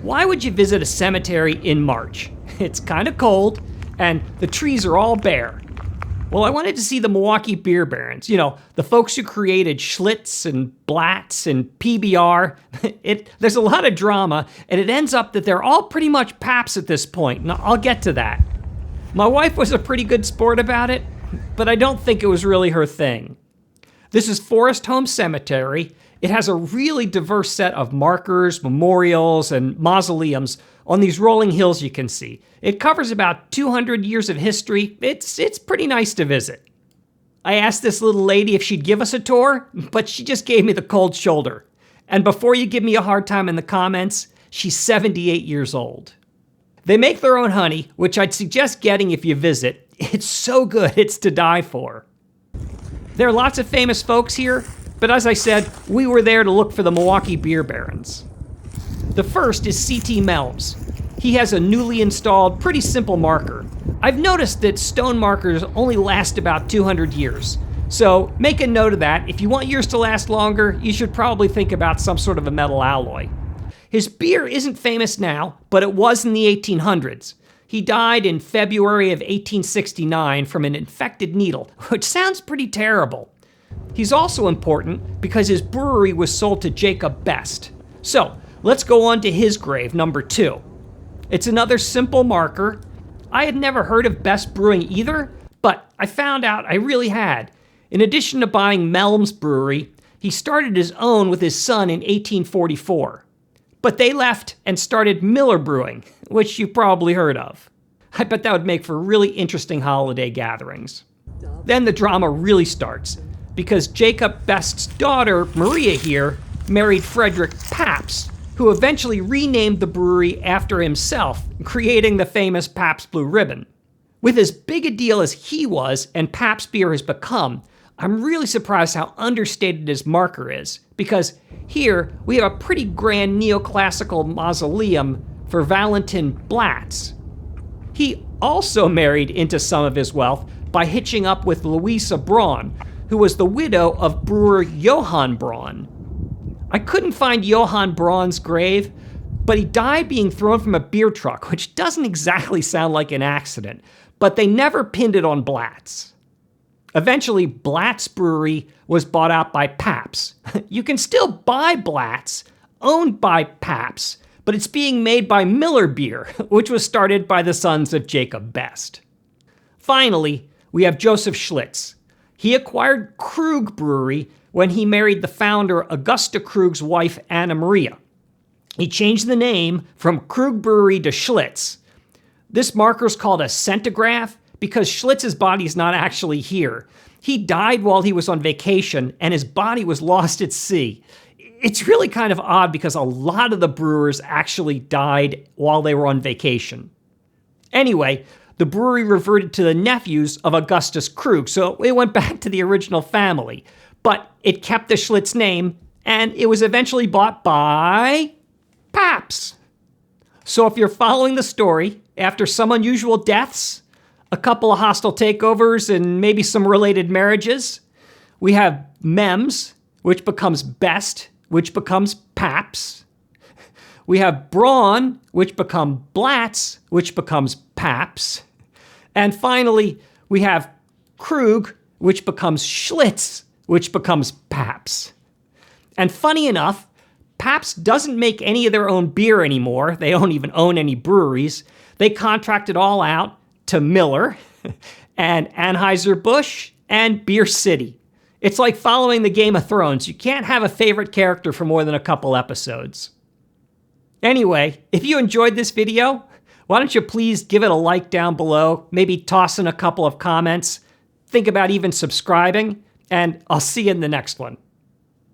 Why would you visit a cemetery in March? It's kind of cold, and the trees are all bare. Well, I wanted to see the Milwaukee beer barons, the folks who created Schlitz and Blatz and PBR. There's a lot of drama, and it ends up that they're all pretty much Pabst at this point, and I'll get to that. My wife was a pretty good sport about it, but I don't think it was really her thing. This is Forest Home Cemetery. It has a really diverse set of markers, memorials, and mausoleums on these rolling hills you can see. It covers about 200 years of history. It's pretty nice to visit. I asked this little lady if she'd give us a tour, but she just gave me the cold shoulder. And before you give me a hard time in the comments, she's 78 years old. They make their own honey, which I'd suggest getting if you visit. It's so good, it's to die for. There are lots of famous folks here, but as I said, we were there to look for the Milwaukee beer barons. The first is C.T. Melms. He has a newly installed, pretty simple marker. I've noticed that stone markers only last about 200 years. So make a note of that. If you want yours to last longer, you should probably think about some sort of a metal alloy. His beer isn't famous now, but it was in the 1800s. He died in February of 1869 from an infected needle, which sounds pretty terrible. He's also important because his brewery was sold to Jacob Best. So let's go on to his grave, number 2. It's another simple marker. I had never heard of Best Brewing either, but I found out I really had. In addition to buying Melms Brewery, he started his own with his son in 1844. But they left and started Miller Brewing, which you've probably heard of. I bet that would make for really interesting holiday gatherings. Then the drama really starts, because Jacob Best's daughter, Maria here, married Frederick Pabst, who eventually renamed the brewery after himself, creating the famous Pabst Blue Ribbon. With as big a deal as he was and Pabst beer has become, I'm really surprised how understated his marker is, because here we have a pretty grand neoclassical mausoleum for Valentin Blatz. He also married into some of his wealth by hitching up with Louisa Braun, who was the widow of brewer Johann Braun. I couldn't find Johann Braun's grave, but he died being thrown from a beer truck, which doesn't exactly sound like an accident, but they never pinned it on Blatz. Eventually, Blatz Brewery was bought out by Pabst. You can still buy Blatz, owned by Pabst, but it's being made by Miller Beer, which was started by the sons of Jacob Best. Finally, we have Joseph Schlitz. He acquired Krug Brewery when he married the founder Augusta Krug's wife, Anna Maria. He changed the name from Krug Brewery to Schlitz. This marker is called a centigraph because Schlitz's body is not actually here. He died while he was on vacation, and his body was lost at sea. It's really kind of odd because a lot of the brewers actually died while they were on vacation. Anyway, the brewery reverted to the nephews of Augustus Krug, so it went back to the original family. But it kept the Schlitz name, and it was eventually bought by Pabst. So if you're following the story, after some unusual deaths, a couple of hostile takeovers, and maybe some related marriages, we have Melms, which becomes Best, which becomes Pabst. We have Braun, which becomes Blatz, which becomes Pabst. And finally, we have Krug, which becomes Schlitz, which becomes Pabst. And funny enough, Pabst doesn't make any of their own beer anymore. They don't even own any breweries. They contract it all out to Miller and Anheuser-Busch and Beer City. It's like following the Game of Thrones. You can't have a favorite character for more than a couple episodes. Anyway, if you enjoyed this video, why don't you please give it a like down below, maybe toss in a couple of comments, think about even subscribing, and I'll see you in the next one.